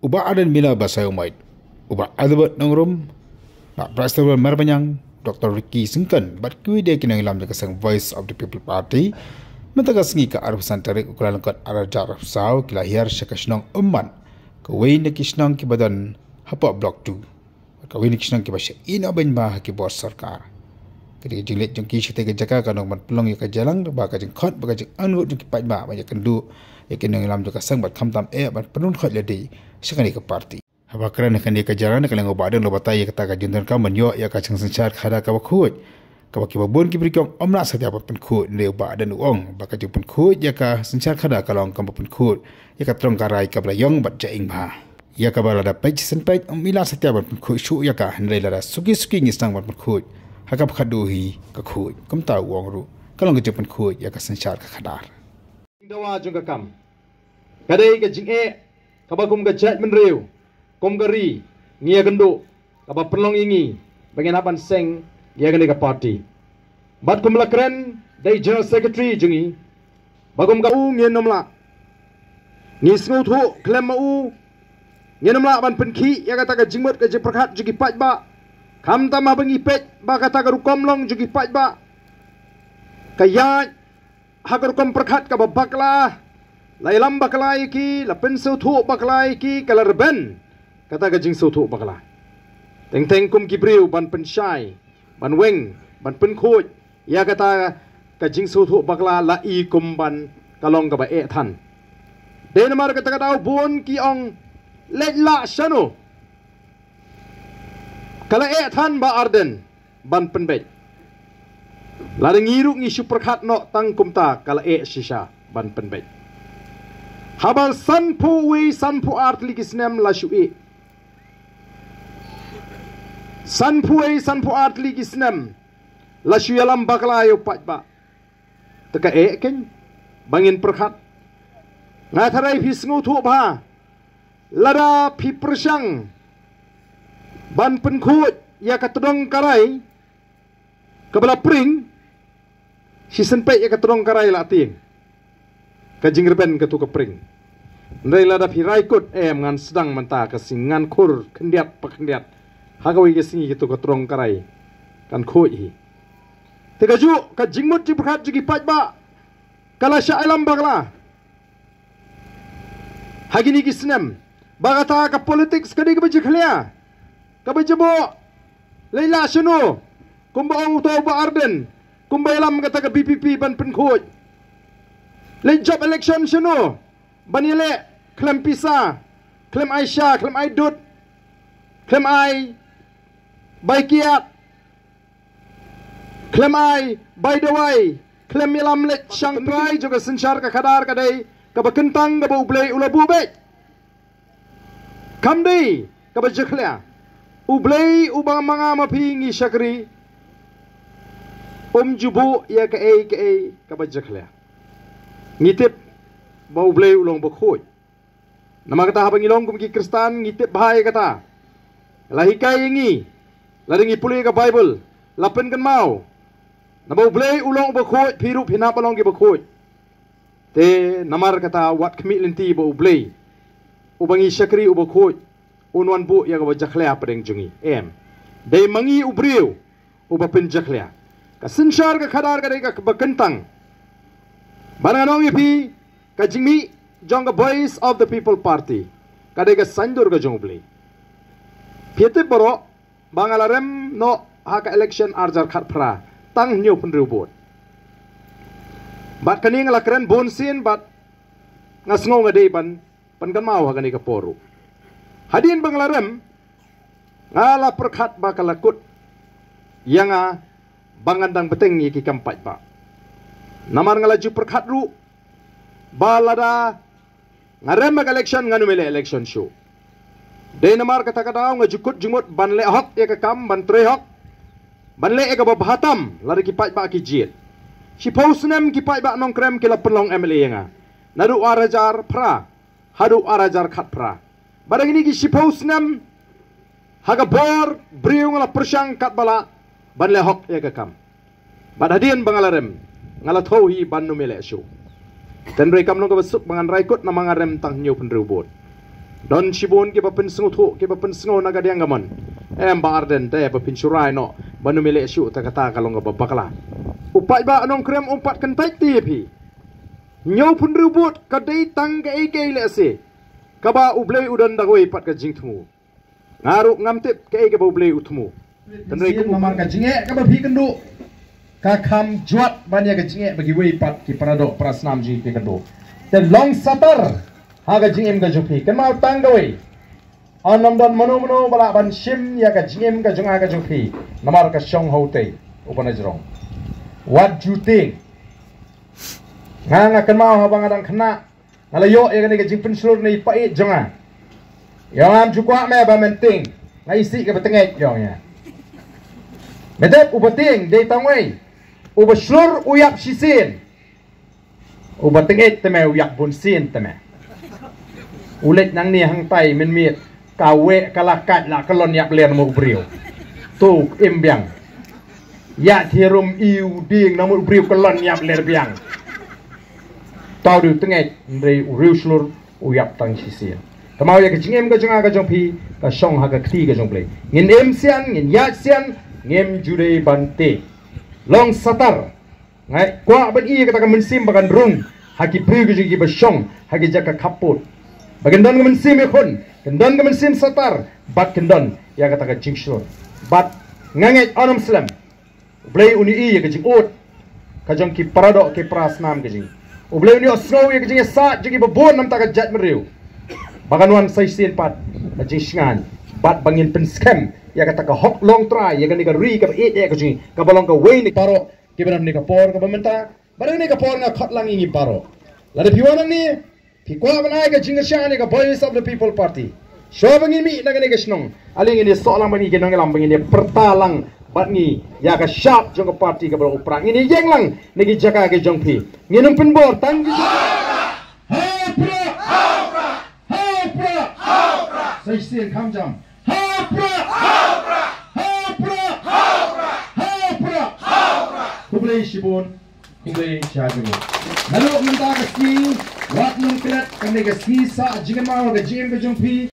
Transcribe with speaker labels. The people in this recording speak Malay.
Speaker 1: Uba adan mila basai umaid. Uba adabat nangrum. Nak prastawa marbanyang Dr. Ricky Singkan bat kui dia kena ilam dekat sang Voice of the People Party. Mentaga sengi ke arusan tarik ukuran lengkot arajar rafsau kilahir syakasnong umman. Kawin nak kisnong kibadan hapa blok 2. Kawin nak kisnong kibasya ina ben bah ki bos sarkar. Ketika jinglet jengki syete jaka kanong man pelong ya kajalang ba ka jeng khot ba ka jeng anut jeng kipai ba banyak kendu ya kena ilam dekat sang bat khamtam bat penun khot ledi sekali ke parti. Haba kerana kan dia kajaran kalau ngau badan lo batai kata ka juntan ka menyo ya ka chang sanchar khada ka bakhut ka baki babon ki brikyong omna satya pen khut le badan uong baka ju pen khut ya ka sanchar khada ka long ka pen khut ya ka trong karai ka blayong bat jaing ba ya ka bala da page sen page mila satya pen khut shu ya ka hnrei la suki suki ngisang pen khut hakap khadu hi ka khut kum ta uong ru ka long ka ju pen khut ya ka sanchar ka khadar
Speaker 2: dawa jung ka kam kadai ka jing ka bagum ka chat men riu Komgari, ngia gendo, kaba perlong ingi, bagian apan seng, ngia gende ka party. Bat kumla keren, day general secretary jungi, bagum ka ngia nomla, ngi sngut hu, klem mau, ngia nomla apan penki, ya kata ka jingmut ka jeprakat jugi pat ba, kam tamah bengi pet, ba kata ka rukom long jugi pat ba, kaya, hagar rukom perkat ka babaklah, lailam baklai ki, la pensu thu baklai ki, kalar ben, kata gajing sotu bakala. Teng kum kibriu ban pensyai, ban weng, ban penkhut. Ya kata gajing sotu bakala la i kum ban kalong ka ba than. Denmar kata kata bon ki ong let la shano. Kala than ba arden ban penbet. La ngiruk ngi superkhat no tang kumta kala shisha ban penbet. Habal sanpu we sanpu art likisnem la shui. Sanpu art ligi senam la shuyalam bakla yo pat ba teka ken bangin perkhat ngatharai phi sngu thu ba lada phi persang ban penkhut ya katodong karai kabala pring si senpe ya katodong karai la ting kajing reben katu ka pring ndai lada phi raikut ngan sedang manta kasingan khur kendiat pakendiat hagawi ke singi gitu ketrong karai kan khoi tega ju ka jingmut ji prakhat ji pat ba kala syailam bagla hagini ki snem bagata ka politics kadi ke baje khlia ka baje bo leila shunu kumba ong to ba arden kumba ilam kata ka BPP ban pen khoi le job election shunu banile klem pisa klem Aisyah klem Aidut klem ai by kiat, klem ai, by the way, klem milam let syang prai juga sensyar ka khadar kadai, ka bakentang ka ublei ulabu bet. Kam dei ka bajekhlia. Ublei ubang mga mapingi syakri. Jubu ya ka ka bajekhlia. Ngitip ba ublei ulong bakhoi. Nama kata habang ilong kum ki Kristan ngitip bahai kata. Lahikai ingi ladingi puli ka Bible lapen kan mau nabau blei ulong bakhoi phiru phina palong ki bakhoi te namar kata wat khmi lenti ba blei ubangi syakri ubakhoi unwan bu ya ka jakhlia padeng jungi dei mangi ubriu ubapen jakhlia ka sinshar ka khadar ka dei ka bakentang bananong ipi ka jingmi jong ka Voice of the People Party ka dei ka sandur ka jong blei piete boro Bangalarem no haka election arjar khat pra tang nyu penriu bot. Bat kani ngala keren bonsin bat ngasngo ngade ban pan kan mau hagani ka poru. Hadin bangalarem ngala perkhat bakalakut yang bangandang beteng yiki kampat ba. Namar ngala ju perkhat ru balada ngarem election nganu mele election show. Denmar kata-kata ngajukut jumut ban le hok ya kam ban tre hok ban le ka bahatam lari ki pai ba ki jit si posnem ki pai ba nong krem kila penlong MLA nga nadu arajar pra hadu arajar khat pra barang ini ki si posnem haga bor briung la persang kat bala ban le hok ya kam badadian bangalarem ngala thohi bannu mele shu ten rei kam no ka besuk bangan raikut na mangarem tang nyu penrubut Don Shibun ke bapin sengutu ke bapin sengu naga dianggaman. Barden te bapin surai no banu milik syu ta kata kalau ngapa bakala. Upat ba anong krem umpat kentai tipi. Nyau pun rubut kadai tang ke ike le se. Kaba ublei udan dagoi pat ka jingtmu. Ngaruk ngamtip ke ike ba ublei utmu. Tenrei ku mamar ka jinge ka ba bi kendu. Ka kham juat banya ka jinge bagi wei pat ki parado prasnam ji ke kendu. The long satar haga jingem ka jupi kan mau tanggawai anam dan mano bala ban shim ya ka jingem ka junga ka jupi namar ka shong hote upana jrong. What do you think? Nga kan mau habang adang kena ngalayo ya kan ka jingpin sulur ni pait junga yang am jukwa me ba menting ngai si ka betengek yong ya medep ubating de tangwai ubaslur uyap sisin ubatengek teme uyak bunsin teme ulet nang ni hang tai men miet kawe kalakat la kelon yak ler mo brio tu imbyang ya thirum iu ding na mo brio kelon yak ler byang tau du tengek ndrei uriu slur uyap tang sisia tamau ya kejingem ka jonga ka jongpi ka song ha ka kti ka jongplei ngin em sian ngin ya sian ngem judei bante long satar ngai kwa ban i kata ka mensim bakan rung haki prigu ji ba song haki jaka kaput bagendon ka mensim ekon kendon ka mensim satar bat kendon ya kata ka jingshur bat nganget onam slam blai uni i ka jing ot ka jong ki parado ki prasnam ka jing blai uni osno ya ka jing sa ji ba bon nam ta ka jat meriu baganwan sai sin pat ka jing shngan bat bangin pen scam ya kata ka hok long try ya ka ni ka ri ka et ka jing ka balong ka wei ni paro kiberam ni kapor ka pamenta barang ni kapor nga khat lang ingi paro lade piwanang ni pikwa banai ka jinga shani ka voice of the people party shobangin mi na ka snong aling ini so lang bangi genong lam bangi ni pertalang bat ni ya ka sharp jong ka party ka bro upra ini yeng lang nigi jaka ke jong pi nginum penbor tang ji ha sai sir kham jam Kublai Shibun, Kublai Shajungu. Lalu minta kasi, wat nung kilat kami kasi sa jingan mga ka jim ka jumpi.